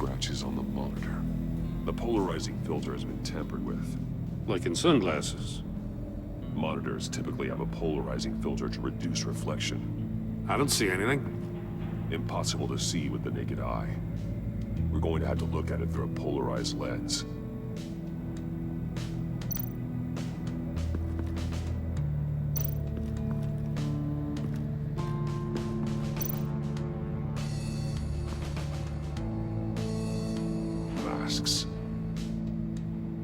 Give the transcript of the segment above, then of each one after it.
scratches on the monitor. The polarizing filter has been tampered with. Like in sunglasses. Monitors typically have a polarizing filter to reduce reflection. I don't see anything. Impossible to see with the naked eye. We're going to have to look at it through a polarized lens. Masks.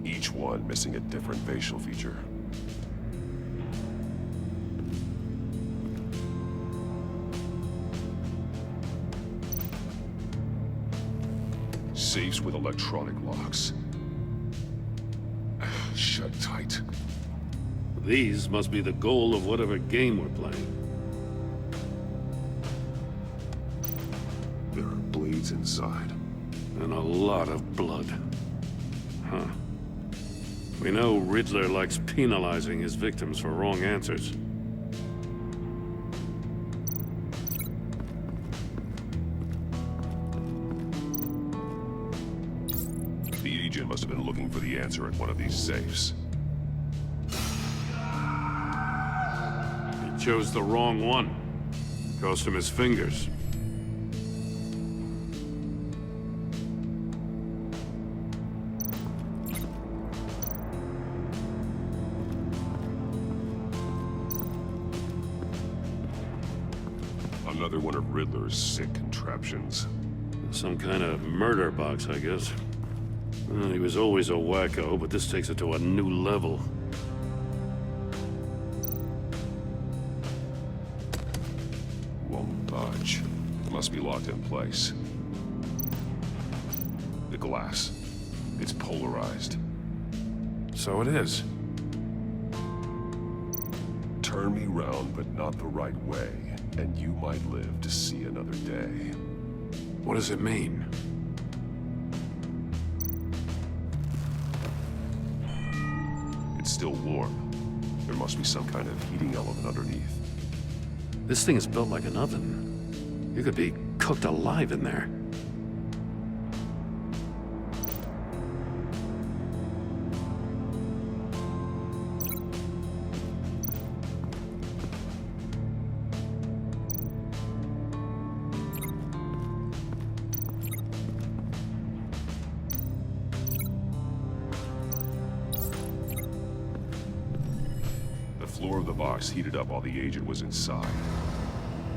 Each one missing a different facial feature. Safes with electronic locks. Shut tight. These must be the goal of whatever game we're playing. There are blades inside. And a lot of blood. Huh. We know Riddler likes penalizing his victims for wrong answers. The agent must have been looking for the answer in one of these safes. He chose the wrong one. Cost him his fingers. Another one of Riddler's sick contraptions. Some kind of murder box, I guess. Well, he was always a wacko, but this takes it to a new level. Won't budge. It must be locked in place. The glass. It's polarized. So it is. Turn me round, but not the right way, and you might live to see another day. What does it mean? It's still warm. There must be some kind of heating element underneath. This thing is built like an oven. You could be cooked alive in there. The floor of the box heated up while the agent was inside.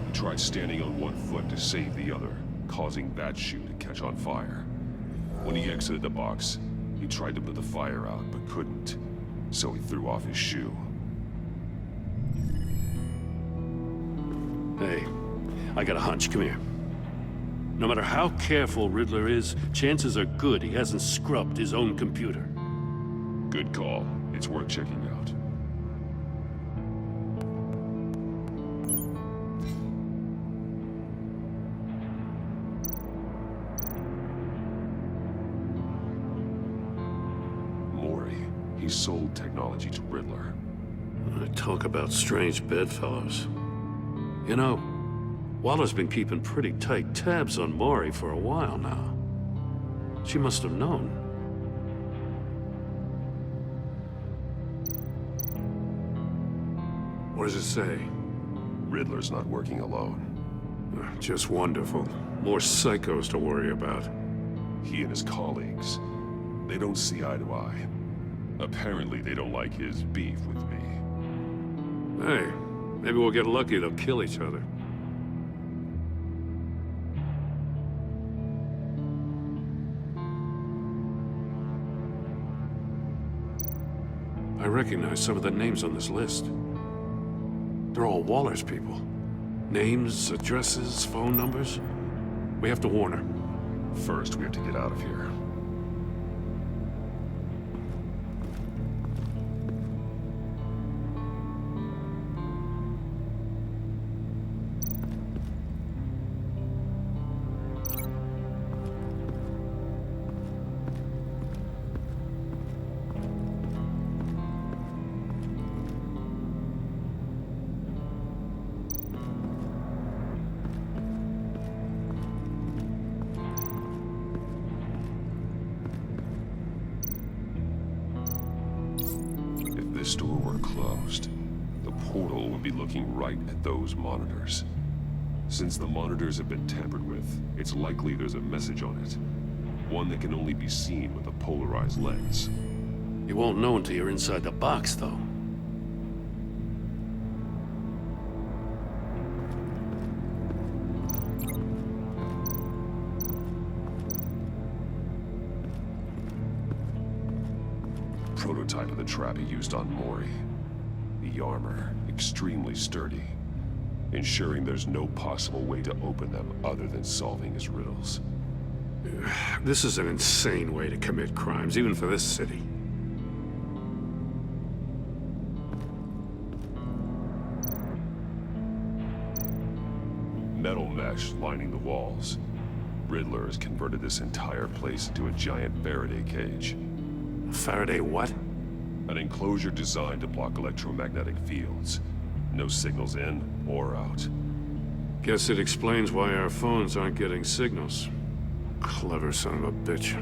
He tried standing on one foot to save the other, causing that shoe to catch on fire. When he exited the box, he tried to put the fire out, but couldn't, so he threw off his shoe. Hey, I got a hunch. Come here. No matter how careful Riddler is, chances are good he hasn't scrubbed his own computer. Good call. It's worth checking out. He sold technology to Riddler. Talk about strange bedfellows. You know, Waller's been keeping pretty tight tabs on Maury for a while now. She must have known. What does it say? Riddler's not working alone. Just wonderful. More psychos to worry about. He and his colleagues, they don't see eye to eye. Apparently, they don't like his beef with me. Hey, maybe we'll get lucky. They'll kill each other. I recognize some of the names on this list. They're all Waller's people. Names, addresses, phone numbers. We have to warn her. First, we have to get out of here. closed, the portal would be looking right at those monitors. Since the monitors have been tampered with, it's likely there's a message on it. One that can only be seen with a polarized lens. You won't know until you're inside the box, though. Prototype of the trap he used on Mori. The armor, extremely sturdy, ensuring there's no possible way to open them other than solving his riddles. This is an insane way to commit crimes, even for this city. Metal mesh lining the walls. Riddler has converted this entire place into a giant Faraday cage. Faraday what? An enclosure designed to block electromagnetic fields. No signals in or out. Guess it explains why our phones aren't getting signals. Clever son of a bitch.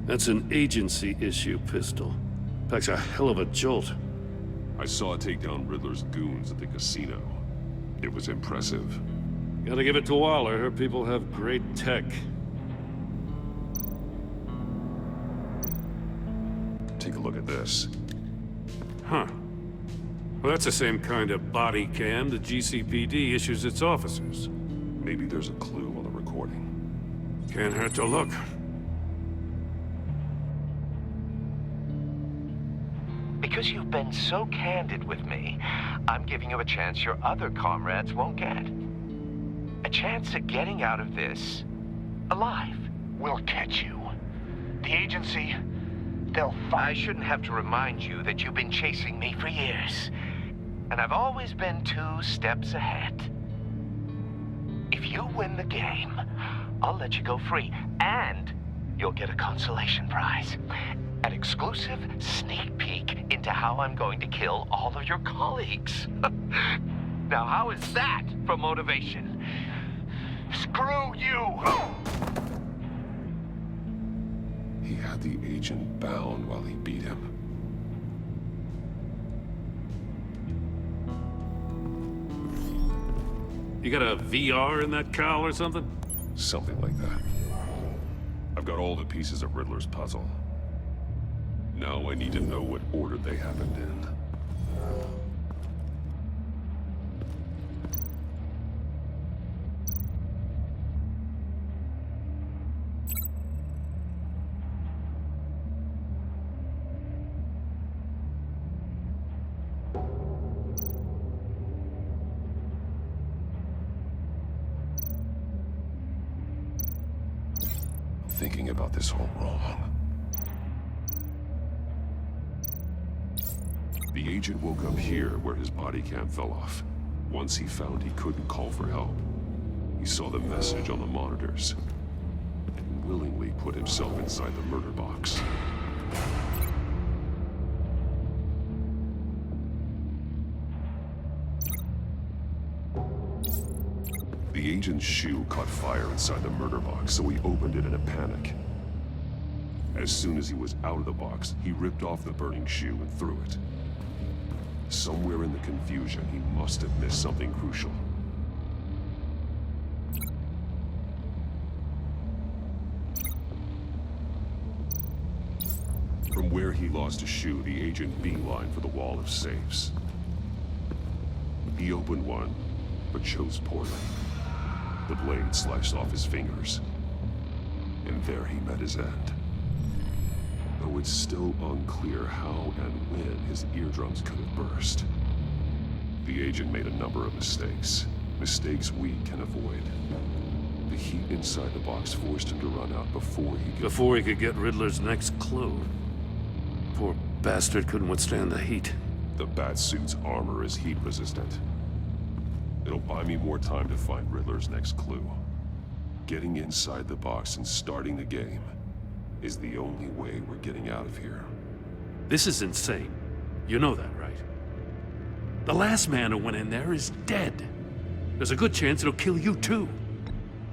That's an agency-issue pistol. Packs a hell of a jolt. I saw it take down Riddler's goons at the casino. It was impressive. Gotta give it to Waller. Her people have great tech. Take a look at this. Huh. Well, that's the same kind of body cam the GCPD issues its officers. Maybe there's a clue on the recording. Can't hurt to look. Because you've been so candid with me, I'm giving you a chance your other comrades won't get. A chance at getting out of this alive. We'll catch you. The agency, they'll I shouldn't have to remind you that you've been chasing me for years. And I've always been 2 steps ahead. If you win the game, I'll let you go free. And you'll get a consolation prize. An exclusive sneak peek into how I'm going to kill all of your colleagues. Now, how is that for motivation? screw you! He had the agent bound while he beat him. You got a VR in that cowl or something? Something like that. I've got all the pieces of Riddler's puzzle. Now I need to know what order they happened in. Thinking about this all wrong. The agent woke up here where his body cam fell off. Once he found he couldn't call for help, he saw the message on the monitors and willingly put himself inside the murder box. The agent's shoe caught fire inside the murder box, so he opened it in a panic. As soon as he was out of the box, he ripped off the burning shoe and threw it. Somewhere in the confusion, he must have missed something crucial. From where he lost a shoe, the agent beelined for the wall of safes. He opened one, but chose poorly. The blade sliced off his fingers, and there he met his end. Though it's still unclear how and when his eardrums could have burst. The agent made a number of mistakes. Mistakes we can avoid. The heat inside the box forced him to run out before he could get Riddler's next clue. Poor bastard couldn't withstand the heat. The Batsuit's armor is heat resistant. It'll buy me more time to find Riddler's next clue. Getting inside the box and starting the game is the only way we're getting out of here. This is insane. You know that, right? The last man who went in there is dead. There's a good chance it'll kill you too.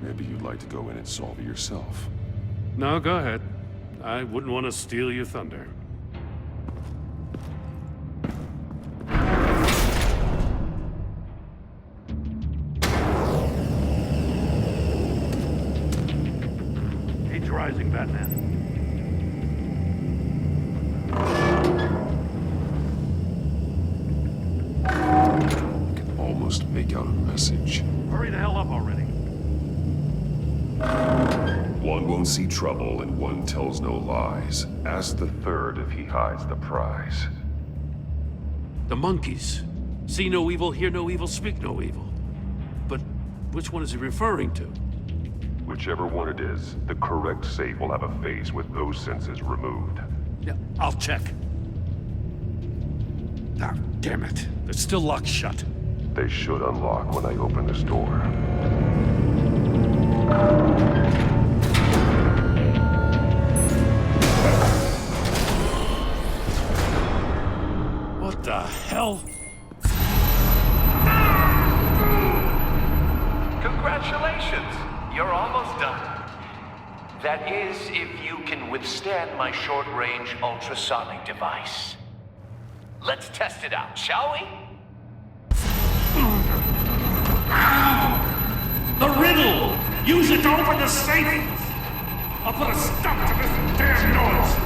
Maybe you'd like to go in and solve it yourself. No, go ahead. I wouldn't want to steal your thunder. Age rising, Batman. I can almost make out a message. Hurry the hell up already. One won't see trouble and one tells no lies. Ask the third if he hides the prize. The monkeys. See no evil, hear no evil, speak no evil. But which one is he referring to? Whichever one it is, the correct safe will have a phase with those senses removed. Yeah, I'll check. Ah, damn it. They're still locked shut. They should unlock when I open this door. What the hell? Congratulations! You're almost done. That is, if you can withstand my short-range ultrasonic device. Let's test it out, shall we? The riddle! Use it to open the safe! I'll put a stop to this damn noise!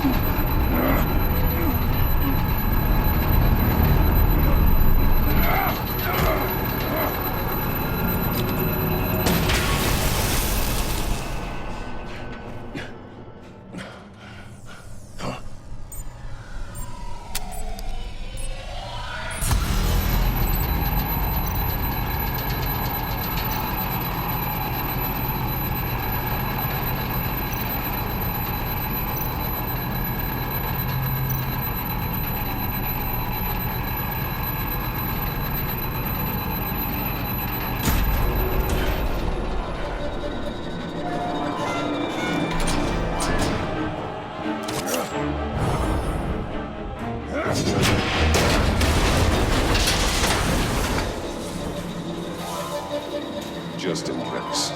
Just in case.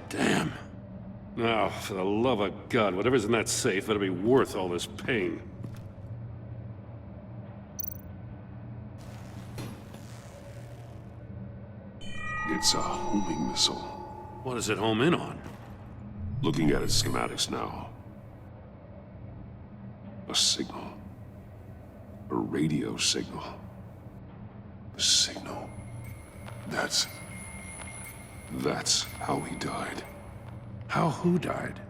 Damn. Now, for the love of God, whatever's in that safe better be worth all this pain. It's a homing missile. What does it home in on? Looking at its schematics now. A signal. A radio signal. A signal. That's how he died. How who died?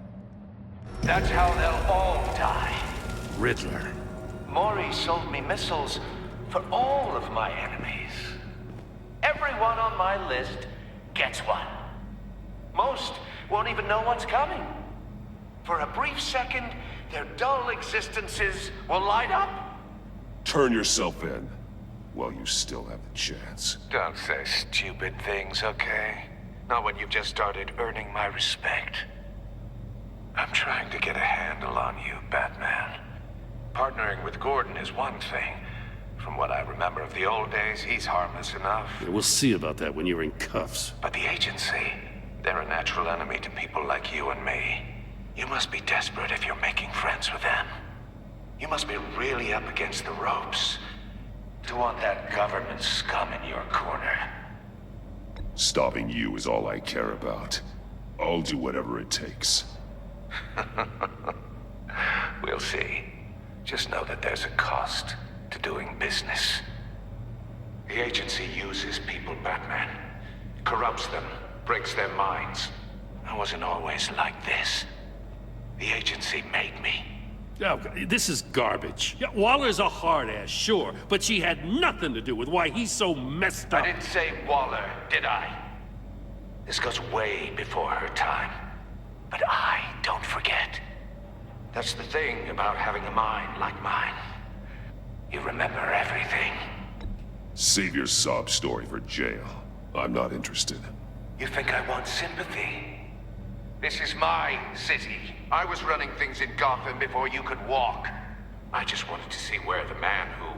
That's how they'll all die. Riddler. Maury sold me missiles for all of my enemies. Everyone on my list gets one. Most won't even know what's coming. For a brief second, their dull existences will light up. Turn yourself in while you still have the chance. Don't say stupid things, okay? Not when you've just started earning my respect. I'm trying to get a handle on you, Batman. Partnering with Gordon is one thing. From what I remember of the old days, he's harmless enough. Yeah, we'll see about that when you're in cuffs. But the agency, they're a natural enemy to people like you and me. You must be desperate if you're making friends with them. You must be really up against the ropes to want that government scum in your corner. Stopping you is all I care about. I'll do whatever it takes. We'll see. Just know that there's a cost to doing business. The agency uses people, Batman. Corrupts them, breaks their minds. I wasn't always like this. The agency made me. Oh, this is garbage. Yeah, Waller's a hard-ass, sure, but she had nothing to do with why he's so messed up. I didn't say Waller, did I? This goes way before her time. But I don't forget. That's the thing about having a mind like mine. You remember everything. Save your sob story for jail. I'm not interested. You think I want sympathy? This is my city. I was running things in Gotham before you could walk. I just wanted to see where the man who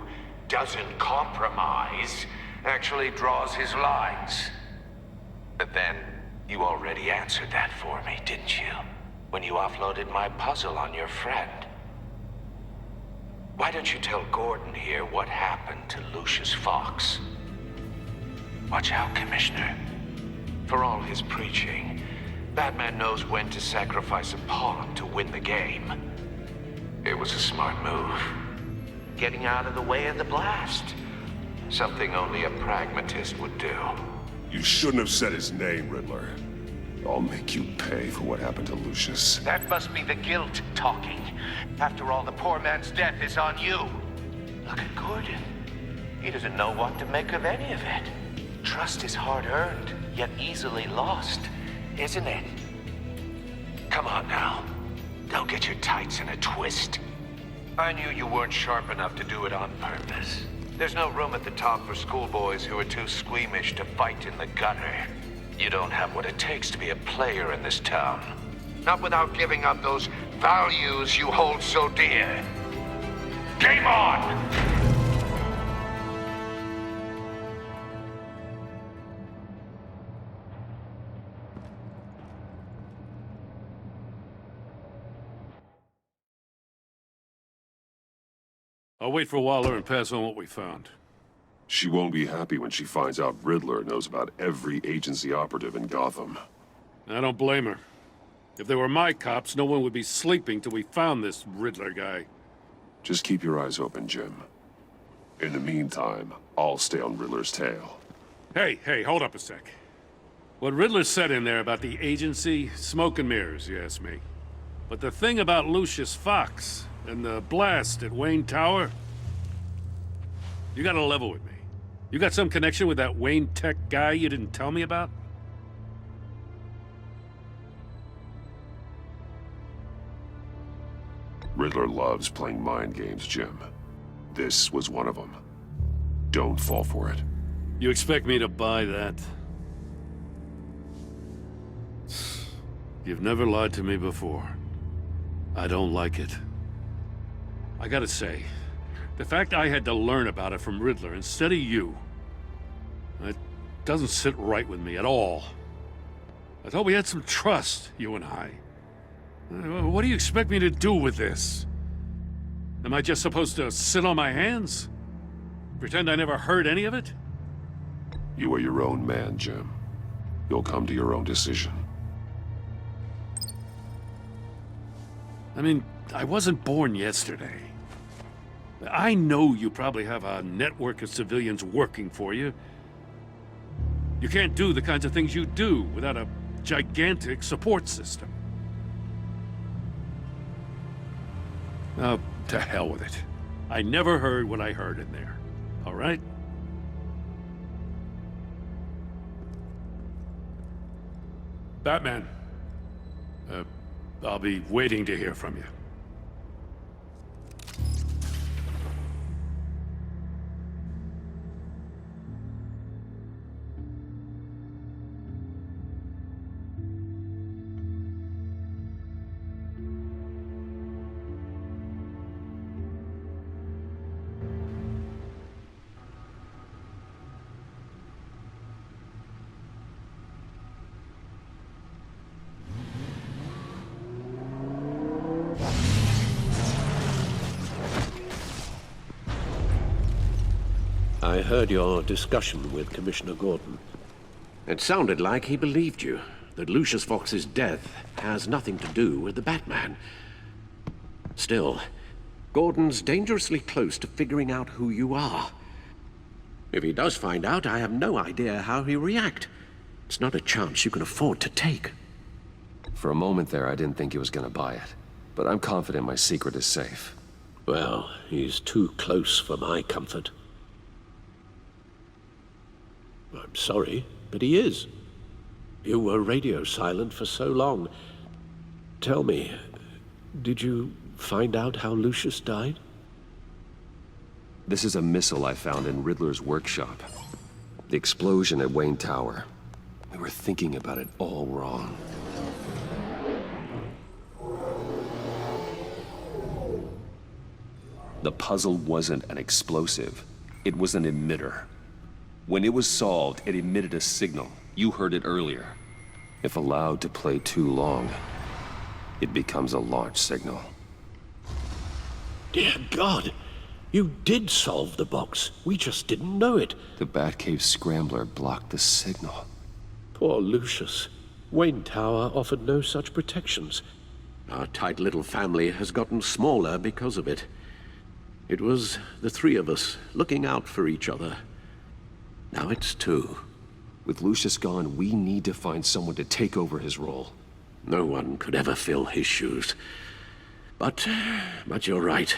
doesn't compromise actually draws his lines. But then, you already answered that for me, didn't you? When you offloaded my puzzle on your friend. Why don't you tell Gordon here what happened to Lucius Fox? Watch out, Commissioner. For all his preaching, Batman knows when to sacrifice a pawn to win the game. It was a smart move. Getting out of the way of the blast. Something only a pragmatist would do. You shouldn't have said his name, Riddler. I'll make you pay for what happened to Lucius. That must be the guilt talking. After all, the poor man's death is on you. Look at Gordon. He doesn't know what to make of any of it. Trust is hard-earned, yet easily lost, isn't it? Come on now. Don't get your tights in a twist. I knew you weren't sharp enough to do it on purpose. There's no room at the top for schoolboys who are too squeamish to fight in the gutter. You don't have what it takes to be a player in this town. Not without giving up those values you hold so dear. Game on! I'll wait for Waller and pass on what we found. She won't be happy when she finds out Riddler knows about every agency operative in Gotham. I don't blame her. If they were my cops, no one would be sleeping till we found this Riddler guy. Just keep your eyes open, Jim. In the meantime, I'll stay on Riddler's tail. Hey, hold up a sec. What Riddler said in there about the agency, smoke and mirrors, you ask me. But the thing about Lucius Fox and the blast at Wayne Tower, you gotta level with me. You got some connection with that Wayne Tech guy you didn't tell me about? Riddler loves playing mind games, Jim. This was one of them. Don't fall for it. You expect me to buy that? You've never lied to me before. I don't like it. I gotta say, the fact I had to learn about it from Riddler instead of you, it doesn't sit right with me at all. I thought we had some trust, you and I. What do you expect me to do with this? Am I just supposed to sit on my hands? Pretend I never heard any of it? You are your own man, Jim. You'll come to your own decision. I mean, I wasn't born yesterday. I know you probably have a network of civilians working for you. You can't do the kinds of things you do without a gigantic support system. Oh, to hell with it. I never heard what I heard in there. All right? Batman. I'll be waiting to hear from you. I heard your discussion with Commissioner Gordon. It sounded like he believed you, that Lucius Fox's death has nothing to do with the Batman. Still, Gordon's dangerously close to figuring out who you are. If he does find out, I have no idea how he'll react. It's not a chance you can afford to take. For a moment there, I didn't think he was gonna buy it. But I'm confident my secret is safe. Well, he's too close for my comfort. I'm sorry, but he is. You were radio silent for so long. Tell me, did you find out how Lucius died? This is a missile I found in Riddler's workshop. The explosion at Wayne Tower. We were thinking about it all wrong. The puzzle wasn't an explosive. It was an emitter. When it was solved, it emitted a signal. You heard it earlier. If allowed to play too long, it becomes a launch signal. Dear God, you did solve the box. We just didn't know it. The Batcave scrambler blocked the signal. Poor Lucius. Wayne Tower offered no such protections. Our tight little family has gotten smaller because of it. It was the three of us looking out for each other. Now it's two. With Lucius gone, we need to find someone to take over his role. No one could ever fill his shoes. But you're right.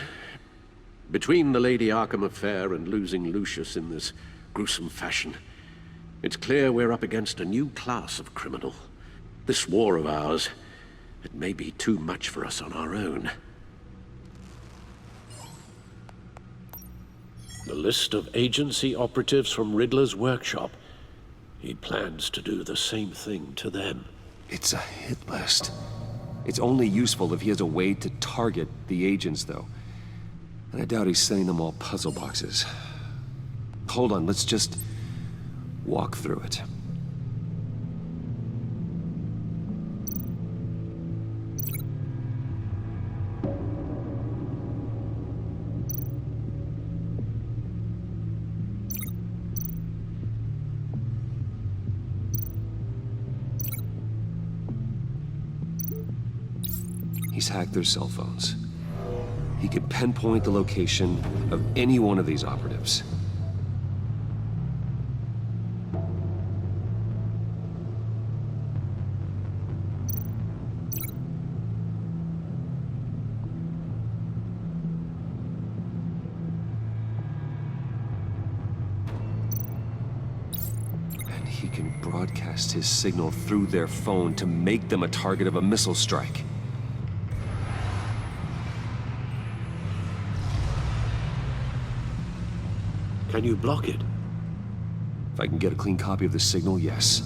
Between the Lady Arkham affair and losing Lucius in this gruesome fashion, it's clear we're up against a new class of criminal. This war of ours, it may be too much for us on our own. The list of agency operatives from Riddler's workshop. He plans to do the same thing to them. It's a hit list. It's only useful if he has a way to target the agents, though. And I doubt he's sending them all puzzle boxes. Hold on, let's just walk through it. He's hacked their cell phones. He could pinpoint the location of any one of these operatives. And he can broadcast his signal through their phone to make them a target of a missile strike. Can you block it? If I can get a clean copy of the signal, yes.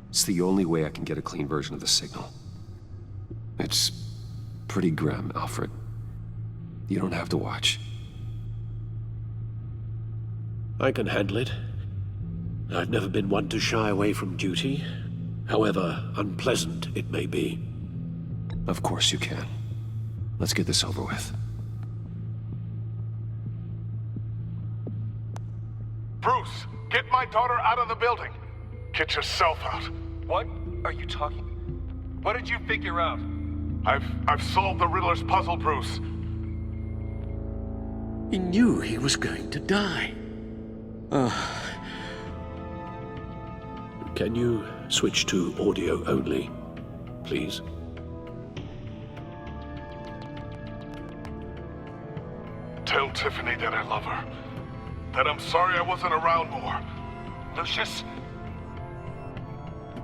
It's the only way I can get a clean version of the signal. It's pretty grim, Alfred. You don't have to watch. I can handle it. I've never been one to shy away from duty, however unpleasant it may be. Of course you can. Let's get this over with. Bruce, get my daughter out of the building. Get yourself out. What are you talking? What did you figure out? I've solved the Riddler's puzzle, Bruce. He knew he was going to die. Can you switch to audio only, please? Tell Tiffany that I love her. That I'm sorry I wasn't around more. Lucius?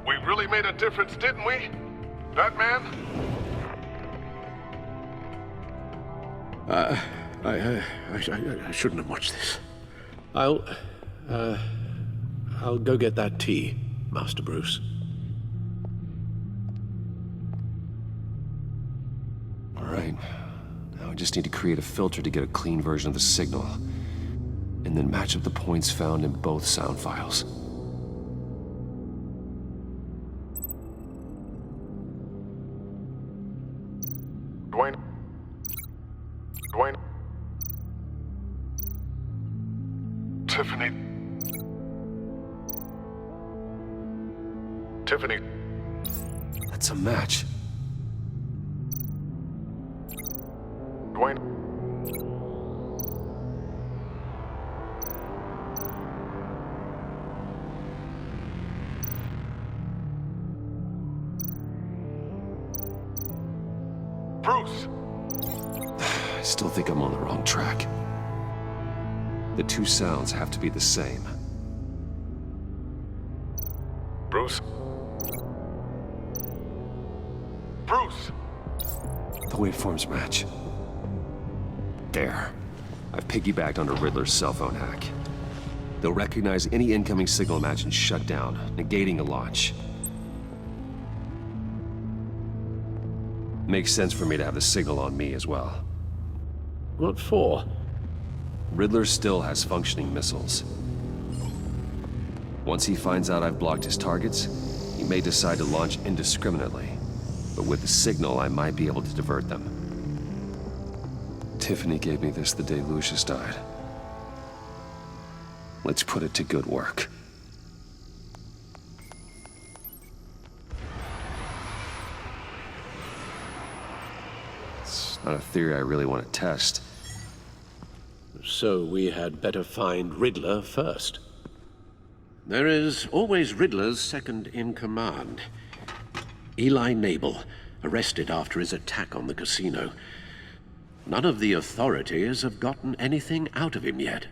We really made a difference, didn't we? Batman? I shouldn't have watched this. I'll go get that tea, Master Bruce. All right. Now I just need to create a filter to get a clean version of the signal, and then match up the points found in both sound files. Dwayne. Tiffany. Tiffany. That's a match. Dwayne. Bruce. I still think I'm on the wrong track. The two sounds have to be the same. Bruce. Bruce. The waveforms match. There. I've piggybacked onto Riddler's cell phone hack. They'll recognize any incoming signal match and shut down, negating a launch. Makes sense for me to have the signal on me as well. What for? Riddler still has functioning missiles. Once he finds out I've blocked his targets, he may decide to launch indiscriminately. But with the signal, I might be able to divert them. Tiffany gave me this the day Lucius died. Let's put it to good work. It's not a theory I really want to test. So we had better find Riddler first. There is always Riddler's second in command. Eli Nabel, arrested after his attack on the casino. None of the authorities have gotten anything out of him yet.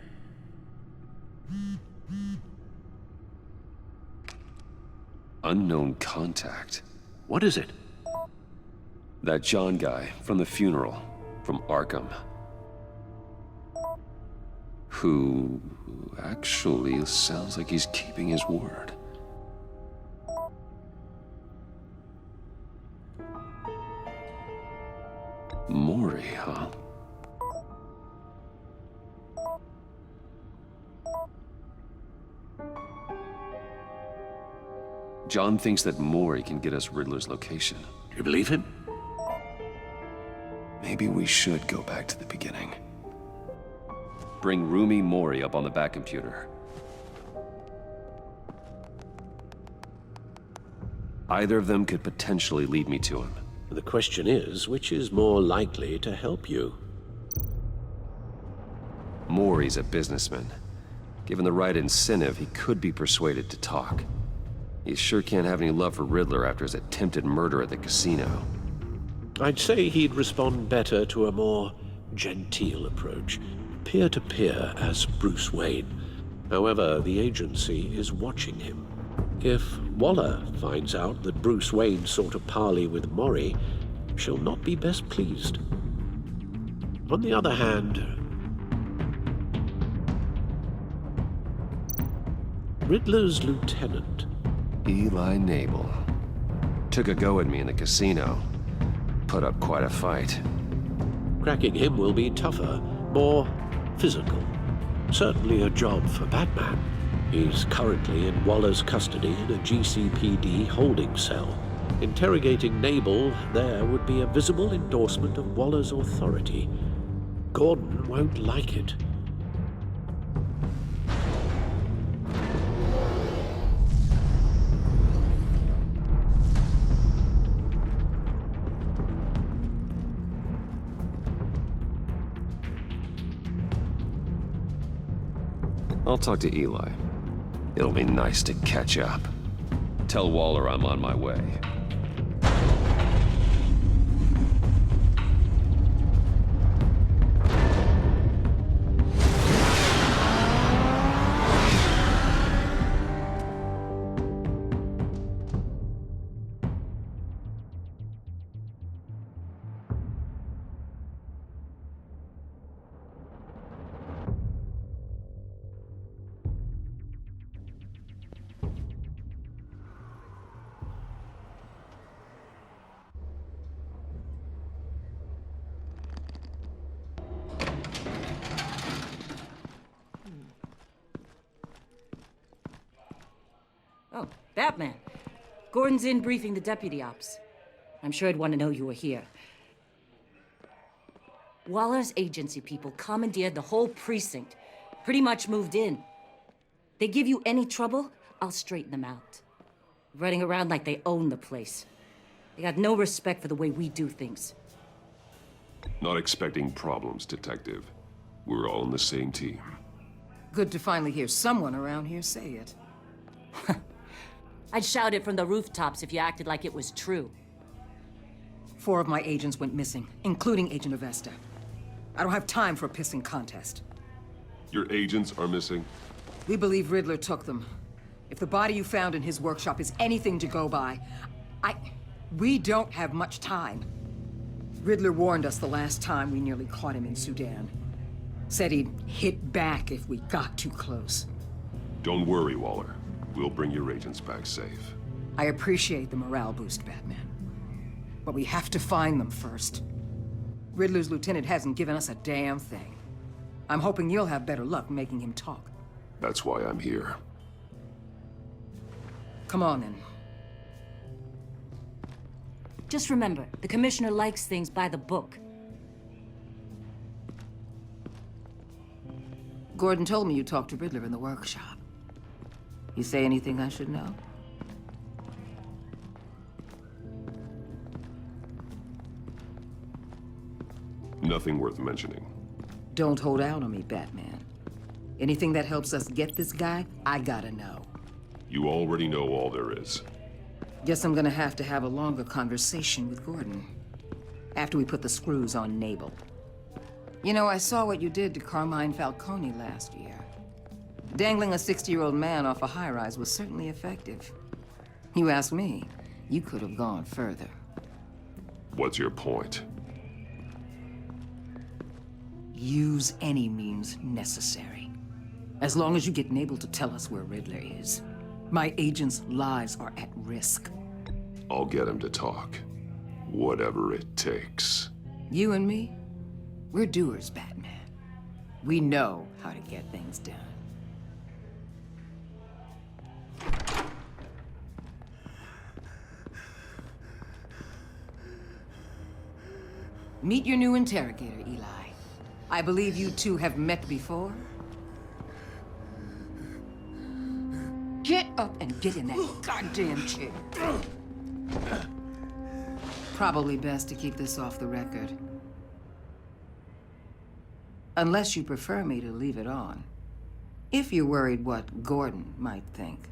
Unknown contact. What is it? That John guy from the funeral, from Arkham. Who actually sounds like he's keeping his word. Mori, huh? John thinks that Mori can get us Riddler's location. Do you believe him? Maybe we should go back to the beginning. Bring Rumi Mori up on the back computer. Either of them could potentially lead me to him. The question is, which is more likely to help you? Mori's a businessman. Given the right incentive, he could be persuaded to talk. He sure can't have any love for Riddler after his attempted murder at the casino. I'd say he'd respond better to a more genteel approach, peer-to-peer as Bruce Wayne. However, the agency is watching him. If Waller finds out that Bruce Wayne sought a parley with Mori, she'll not be best pleased. On the other hand, Riddler's lieutenant, Eli Nabel. Took a go at me in the casino. Put up quite a fight. cracking him will be tougher, more physical. Certainly a job for Batman. He's currently in Waller's custody in a GCPD holding cell. Interrogating Nabel there would be a visible endorsement of Waller's authority. Gordon won't like it. I'll talk to Eli. It'll be nice to catch up. Tell Waller I'm on my way. Oh, Batman. Gordon's in briefing the deputy ops. I'm sure I'd want to know you were here. Waller's agency people commandeered the whole precinct. Pretty much moved in. They give you any trouble, I'll straighten them out. Running around like they own the place. They got no respect for the way we do things. Not expecting problems, Detective. We're all on the same team. Good to finally hear someone around here say it. I'd shout it from the rooftops if you acted like it was true. 4 of my agents went missing, including Agent Avesta. I don't have time for a pissing contest. Your agents are missing? We believe Riddler took them. If the body you found in his workshop is anything to go by, we don't have much time. Riddler warned us the last time we nearly caught him in Sudan. Said he'd hit back if we got too close. Don't worry, Waller. We'll bring your agents back safe. I appreciate the morale boost, Batman. But we have to find them first. Riddler's lieutenant hasn't given us a damn thing. I'm hoping you'll have better luck making him talk. That's why I'm here. Come on, then. Just remember, the Commissioner likes things by the book. Gordon told me you talked to Riddler in the workshop. You say anything I should know? Nothing worth mentioning. Don't hold out on me, Batman. Anything that helps us get this guy, I gotta know. You already know all there is. Guess I'm gonna have to have a longer conversation with Gordon. After we put the screws on Nabel. You know, I saw what you did to Carmine Falcone last year. Dangling a 60-year-old man off a high-rise was certainly effective. You ask me, you could have gone further. What's your point? Use any means necessary. As long as you get Nabel to tell us where Riddler is. My agents' lives are at risk. I'll get him to talk. Whatever it takes. You and me, we're doers, Batman. We know how to get things done. Meet your new interrogator, Eli. I believe you two have met before? Get up and get in that goddamn chair. Probably best to keep this off the record. Unless you prefer me to leave it on. If you're worried what Gordon might think.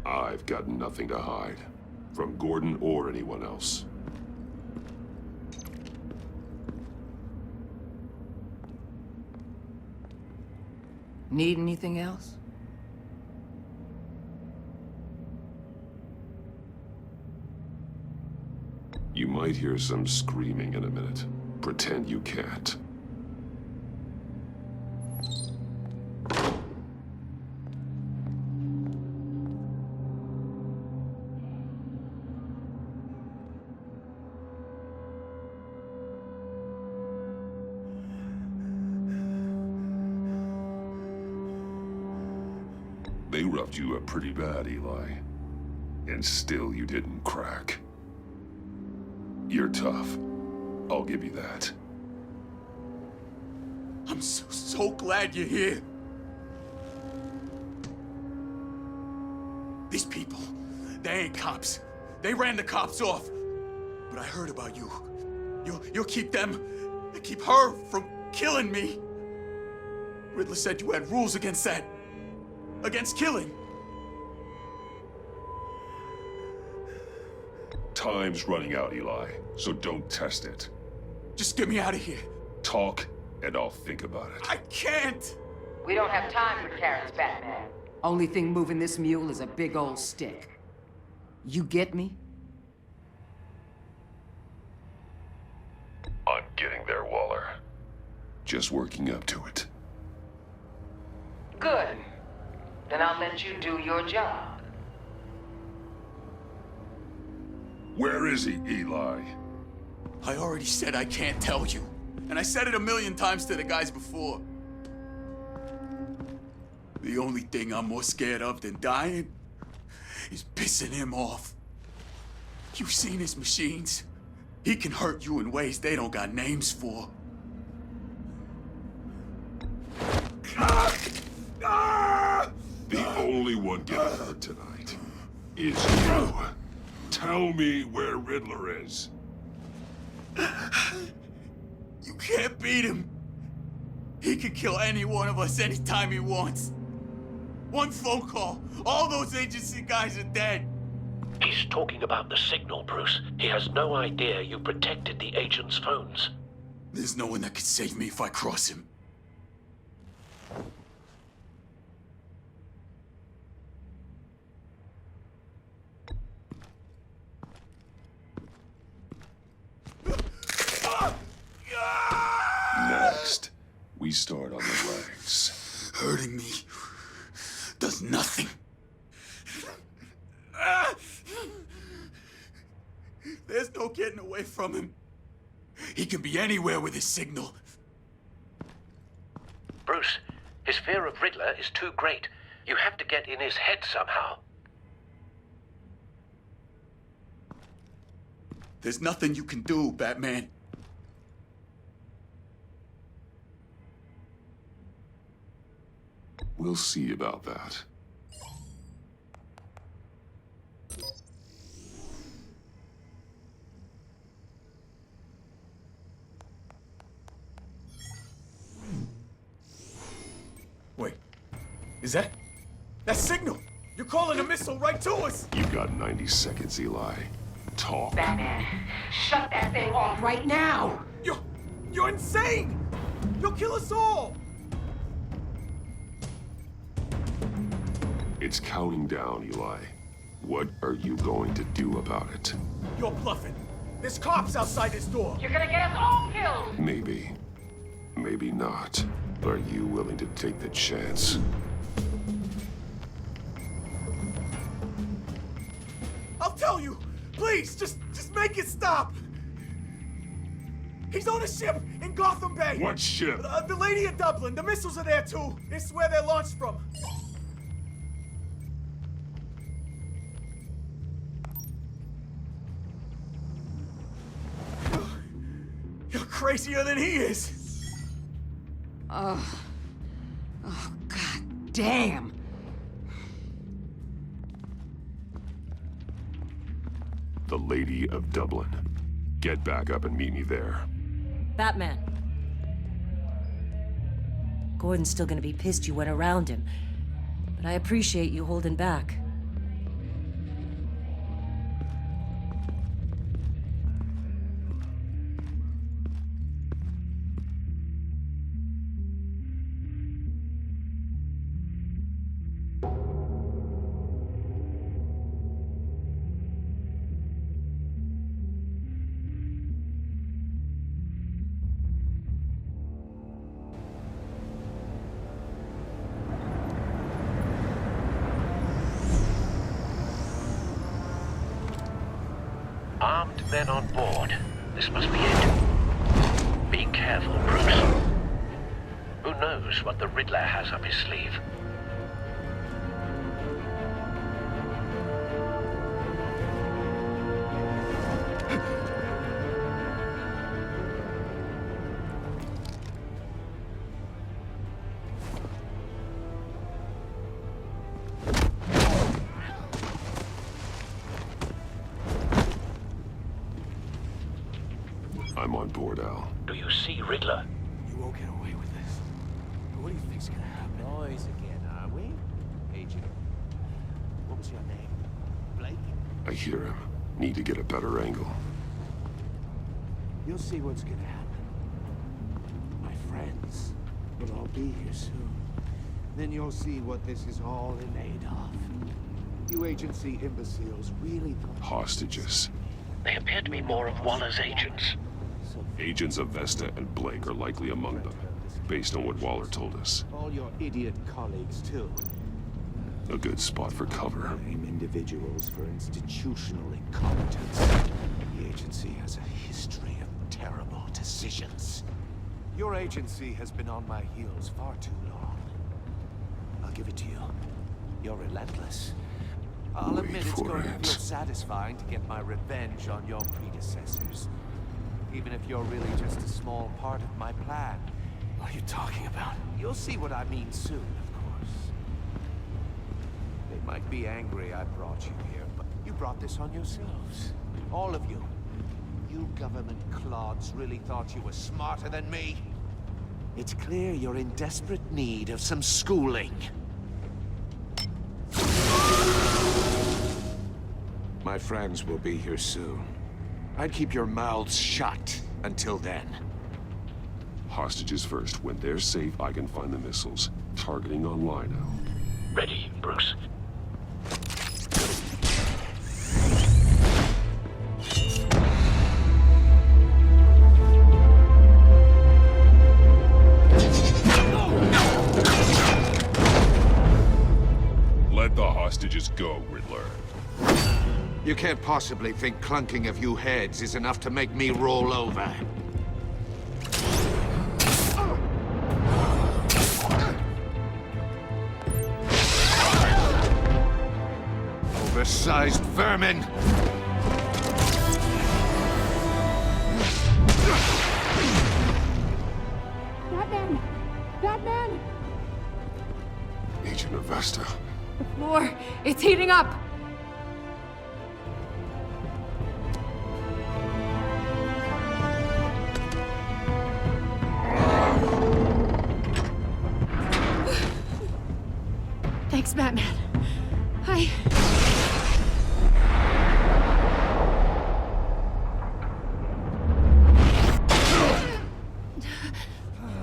I've got nothing to hide. From Gordon or anyone else. Need anything else? You might hear some screaming in a minute. Pretend you can't. They roughed you up pretty bad, Eli. And still you didn't crack. You're tough. I'll give you that. I'm so glad you're here. These people, they ain't cops. They ran the cops off. But I heard about you. You'll keep them, keep her from killing me. Riddler said you had rules against that. Against killing. Time's running out, Eli, so don't test it. Just get me out of here. Talk, and I'll think about it. I can't! We don't have time for carrots, Batman. Only thing moving this mule is a big old stick. You get me? I'm getting there, Waller. Just working up to it. Good. Then I'll let you do your job. Where is he, Eli? I already said I can't tell you. And I said it 1,000,000 times to the guys before. The only thing I'm more scared of than dying is pissing him off. You've seen his machines. He can hurt you in ways they don't got names for. The only one getting hurt tonight is you. Tell me where Riddler is. You can't beat him. He can kill any one of us anytime he wants. One phone call, all those agency guys are dead. He's talking about the signal, Bruce. He has no idea you protected the agent's phones. There's no one that can save me if I cross him. Next, we start on the legs. Hurting me does nothing. There's no getting away from him. He can be anywhere with his signal. Bruce, his fear of Riddler is too great. You have to get in his head somehow. There's nothing you can do, Batman. We'll see about that. Wait, is that signal? You're calling a missile right to us! You've got 90 seconds, Eli. Talk. Batman, shut that thing off right now! You're insane! You'll kill us all! It's counting down, Eli. What are you going to do about it? You're bluffing. There's cops outside this door. You're gonna get us all killed! Maybe. Maybe not. Are you willing to take the chance? I'll tell you! Please, just make it stop! He's on a ship in Gotham Bay! What ship? The Lady of Dublin. The missiles are there, too. It's where they're launched from. You're crazier than he is! Oh, God damn! The Lady of Dublin. Get back up and meet me there. Batman. Gordon's still gonna be pissed you went around him, but I appreciate you holding back. Armed men on board. This must be it. Be careful, Bruce. Who knows what the Riddler has up his sleeve? I'm on board, Al. Do you see Riddler? You won't get away with this. What do you think's gonna happen? Noise again, are we? Agent. What was your name? Blake? I hear him. Need to get a better angle. You'll see what's gonna happen. My friends will all be here soon. Then you'll see what this is all in aid of. You agency imbeciles really thought... Hostages. They appear to be more of Waller's agents. Agents of Vesta and Blake are likely among them, based on what Waller told us. All your idiot colleagues, too. A good spot for cover. Blame individuals for institutional incompetence. The agency has a history of terrible decisions. Your agency has been on my heels far too long. I'll give it to you. You're relentless. I'll Wait admit it's for going to it. feel satisfying to get my revenge on your predecessors. Even if you're really just a small part of my plan. What are you talking about? You'll see what I mean soon, of course. They might be angry I brought you here, but you brought this on yourselves. All of you. You government clods really thought you were smarter than me? It's clear you're in desperate need of some schooling. My friends will be here soon. I'd keep your mouths shut until then. Hostages first. When they're safe, I can find the missiles. Targeting on Lino. Ready, Bruce? Riddler. You can't possibly think clunking a few heads is enough to make me roll over. Oversized vermin! Batman! Batman! Agent Avesta. The floor, it's heating up! Thanks, Batman.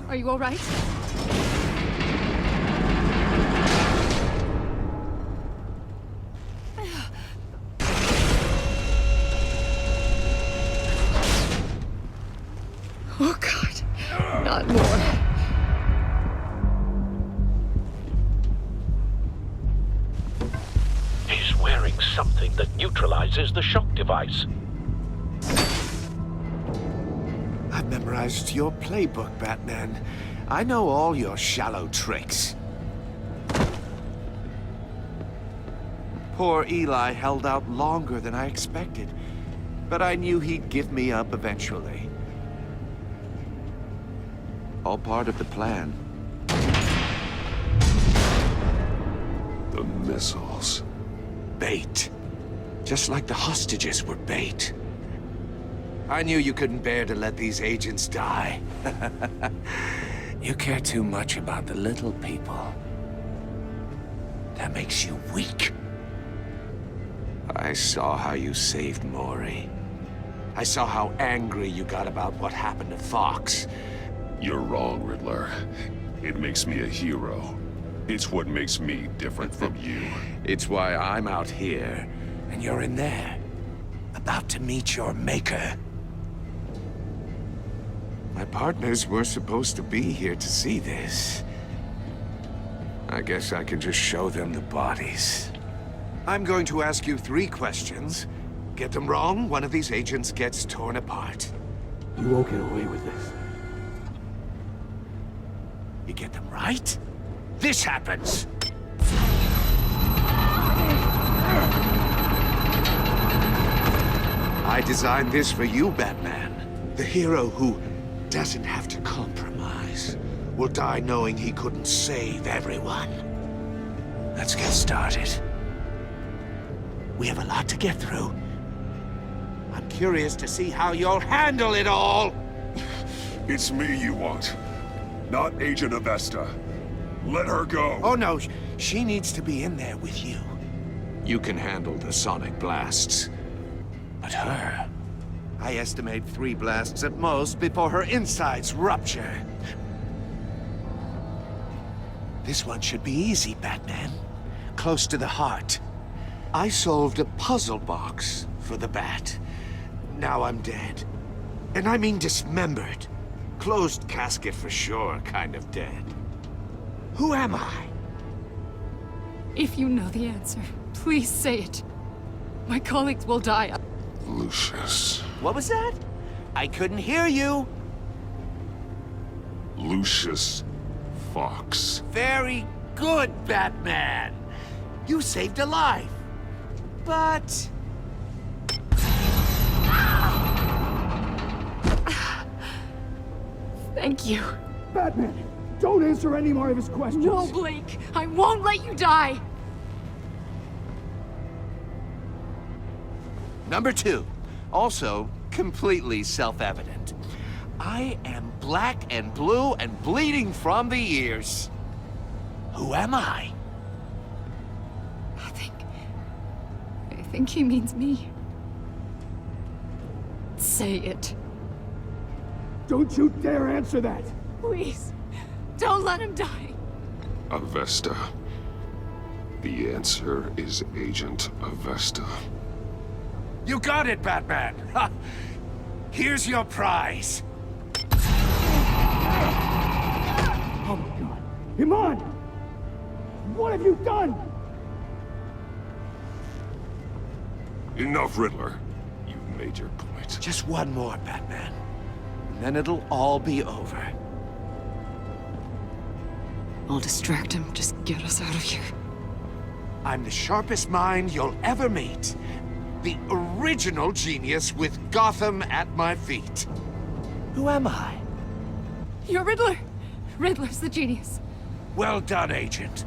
Are you all right? Oh, God. Not more. He's wearing something that neutralizes the shock device. I've memorized your playbook, Batman. I know all your shallow tricks. Poor Eli held out longer than I expected, but I knew he'd give me up eventually. All part of the plan. The missiles. Bait. Just like the hostages were bait. I knew you couldn't bear to let these agents die. You care too much about the little people. That makes you weak. I saw how you saved Maury. I saw how angry you got about what happened to Fox. You're wrong, Riddler. It makes me a hero. It's what makes me different from you. It's why I'm out here, and you're in there. About to meet your maker. My partners were supposed to be here to see this. I guess I can just show them the bodies. I'm going to ask you 3 questions. Get them wrong, one of these agents gets torn apart. You won't get away with this. You get them right, this happens! I designed this for you, Batman. The hero who doesn't have to compromise. Will die knowing he couldn't save everyone. Let's get started. We have a lot to get through. I'm curious to see how you'll handle it all! It's me you want, not Agent Avesta. Let her go. Oh no, she needs to be in there with you. You can handle the sonic blasts. But her... I estimate 3 blasts at most before her insides rupture. This one should be easy, Batman. Close to the heart. I solved a puzzle box for the Bat. Now I'm dead. And I mean dismembered. Closed casket for sure, kind of dead. Who am I? If you know the answer, please say it. My colleagues will die. Lucius. What was that? I couldn't hear you. Lucius Fox. Very good, Batman. You saved a life. But... Thank you. Batman, don't answer any more of his questions. No, Blake. I won't let you die. Number 2. Also, completely self-evident. I am black and blue and bleeding from the ears. Who am I? I think he means me. Say it. Don't you dare answer that! Please. Don't let him die. Avesta. The answer is Agent Avesta. You got it, Batman! Ha. Here's your prize. Oh my God! Iman! What have you done? Enough, Riddler. You've made your point. Just one more, Batman. And then it'll all be over. I'll distract him. Just get us out of here. I'm the sharpest mind you'll ever meet. The original genius with Gotham at my feet. Who am I? You're Riddler. Riddler's the genius. Well done, Agent.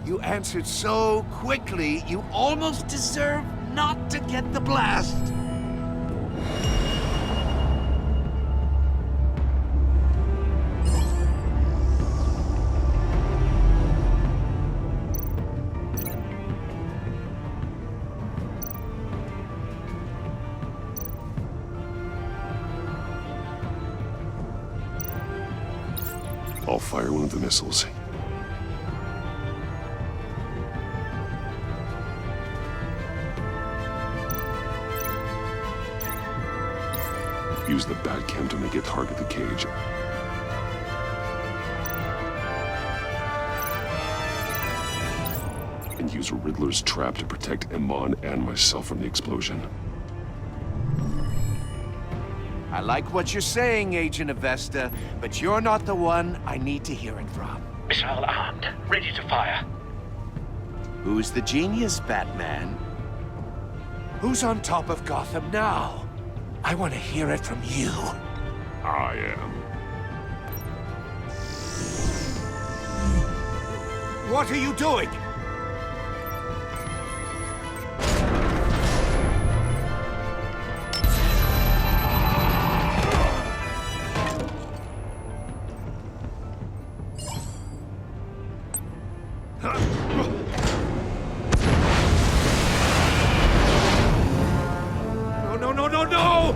You answered so quickly, you almost deserve not to get the blast. I'll fire one of the missiles. Use the Batcam to make it target the cage. And use Riddler's trap to protect Iman and myself from the explosion. I like what you're saying, Agent Avesta, but you're not the one I need to hear it from. Missile armed, ready to fire. Who's the genius, Batman? Who's on top of Gotham now? I want to hear it from you. I am. What are you doing? No!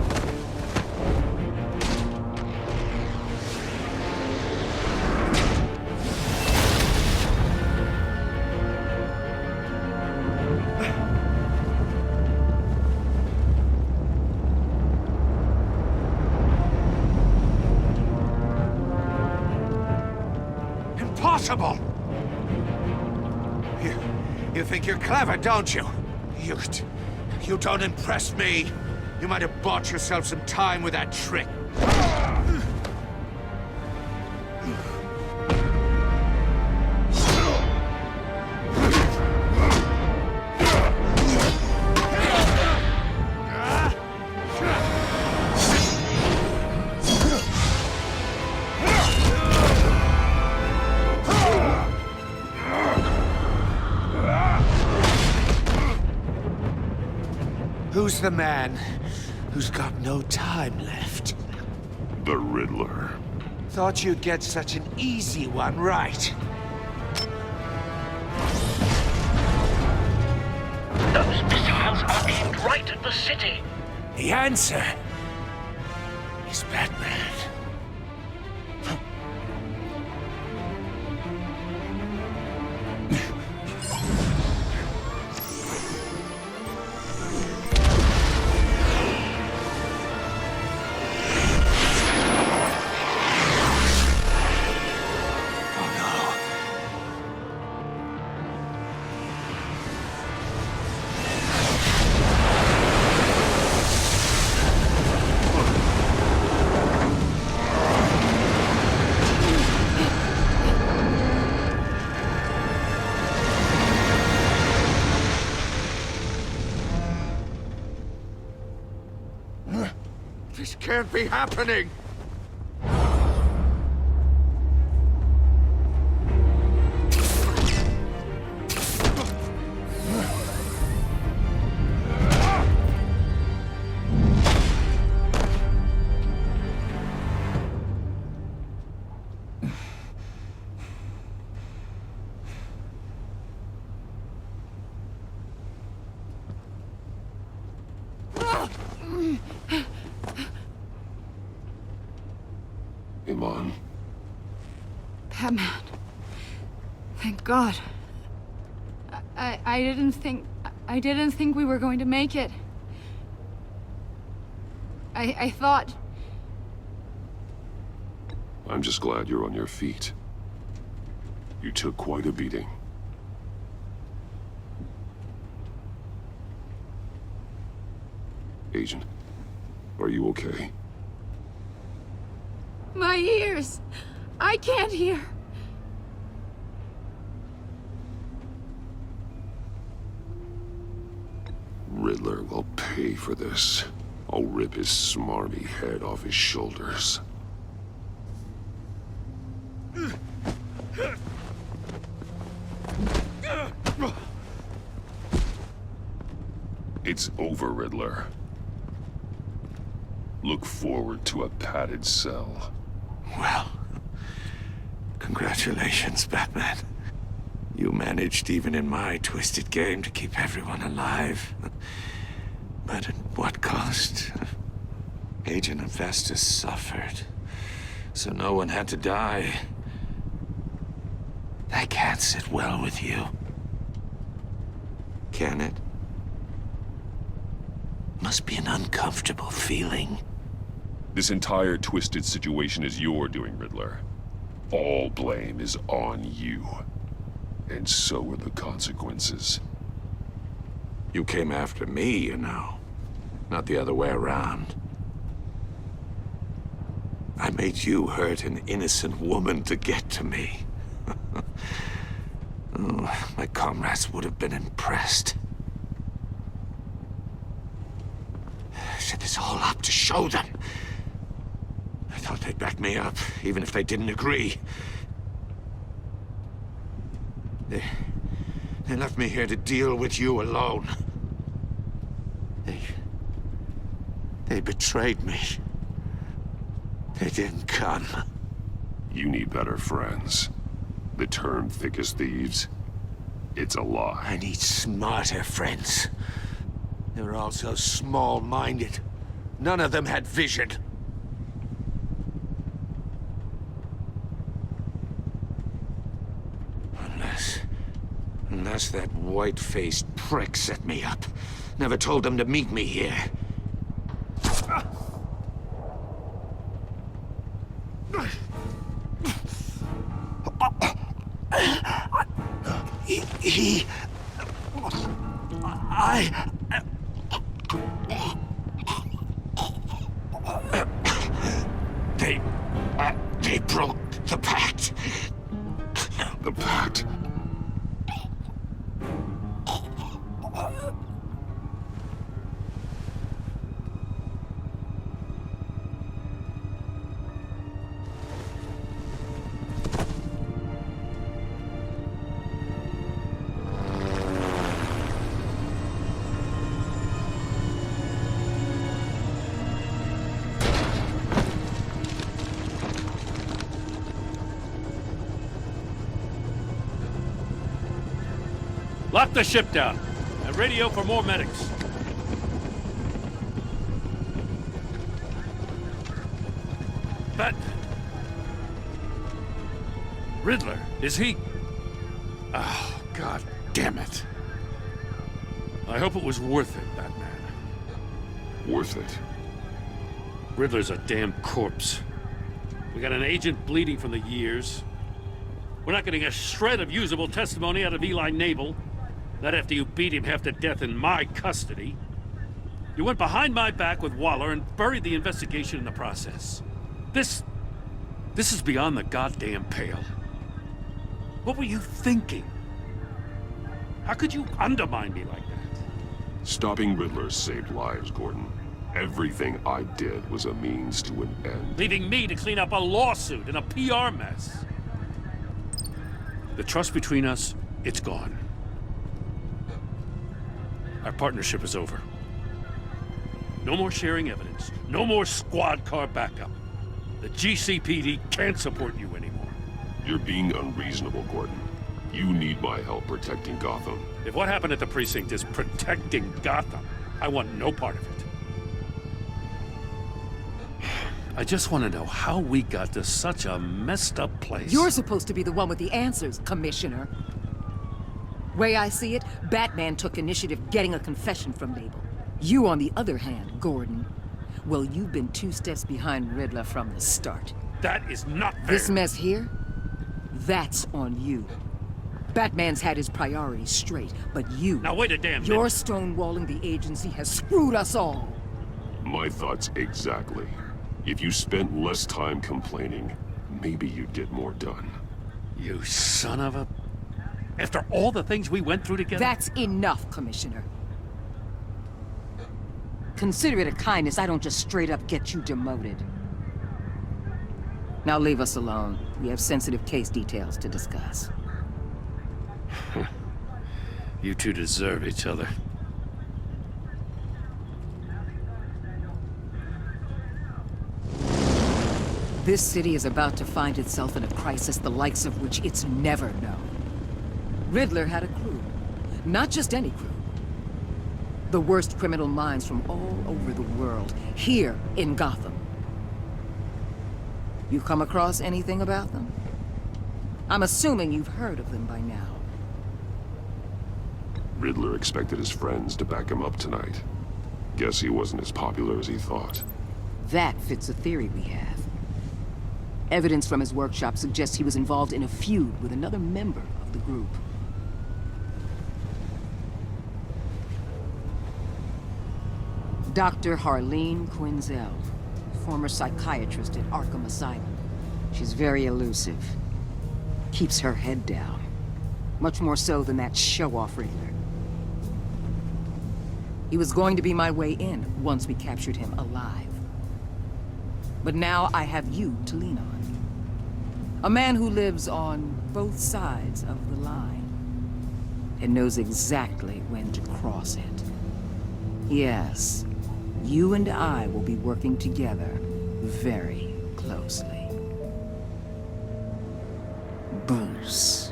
Impossible! You think you're clever, don't you? You don't impress me. You might have bought yourself some time with that trick. Who's the man who's got no time left? The Riddler. Thought you'd get such an easy one right. Those missiles are aimed right at the city. The answer is Batman. This can't be happening! Iman. Batman. Thank God. I didn't think we were going to make it. I thought... I'm just glad you're on your feet. You took quite a beating. Agent, are you okay? My ears! I can't hear! Riddler will pay for this. I'll rip his smarmy head off his shoulders. It's over, Riddler. Look forward to a padded cell. Well, congratulations, Batman. You managed, even in my twisted game, to keep everyone alive. But at what cost? Agent Hephaestus suffered, so no one had to die. That can't sit well with you. Can it? Must be an uncomfortable feeling. This entire twisted situation is your doing, Riddler. All blame is on you. And so are the consequences. You came after me, you know. Not the other way around. I made you hurt an innocent woman to get to me. Oh, my comrades would have been impressed. I set this all up to show them. I thought they'd back me up, even if they didn't agree. They left me here to deal with you alone. They betrayed me. They didn't come. You need better friends. The term thick as thieves, it's a lie. I need smarter friends. They were all so small-minded. None of them had vision. Unless that white-faced prick set me up. Never told them to meet me here. They broke the pact. The pact? Lock the ship down and radio for more medics. But Riddler, is he? Oh, God damn it. I hope it was worth it, Batman. Worth it? Riddler's a damn corpse. We got an agent bleeding from the years. We're not getting a shred of usable testimony out of Eli Nabel. Not after you beat him half to death in my custody. You went behind my back with Waller and buried the investigation in the process. This is beyond the goddamn pale. What were you thinking? How could you undermine me like that? Stopping Riddler saved lives, Gordon. Everything I did was a means to an end. Leaving me to clean up a lawsuit and a PR mess. The trust between us, it's gone. Our partnership is over. No more sharing evidence. No more squad car backup. The GCPD can't support you anymore. You're being unreasonable, Gordon. You need my help protecting Gotham. If what happened at the precinct is protecting Gotham, I want no part of it. I just want to know how we got to such a messed up place. You're supposed to be the one with the answers, Commissioner. Way I see it, Batman took initiative getting a confession from Nabel. You, on the other hand, Gordon, well, you've been 2 steps behind Riddler from the start. That is not fair. This mess here, that's on you. Batman's had his priorities straight, but you... Now wait a damn minute. Your stonewalling the agency has screwed us all. My thoughts exactly. If you spent less time complaining, maybe you'd get more done. You son of a... After all the things we went through together? That's enough, Commissioner. Consider it a kindness I don't just straight up get you demoted. Now leave us alone. We have sensitive case details to discuss. You two deserve each other. This city is about to find itself in a crisis the likes of which it's never known. Riddler had a crew. Not just any crew. The worst criminal minds from all over the world, here in Gotham. You come across anything about them? I'm assuming you've heard of them by now. Riddler expected his friends to back him up tonight. Guess he wasn't as popular as he thought. That fits a theory we have. Evidence from his workshop suggests he was involved in a feud with another member of the group. Dr. Harleen Quinzel, former psychiatrist at Arkham Asylum. She's very elusive. Keeps her head down. Much more so than that show-off Riddler. He was going to be my way in once we captured him alive. But now I have you to lean on. A man who lives on both sides of the line and knows exactly when to cross it. Yes, you and I will be working together very closely. Bruce.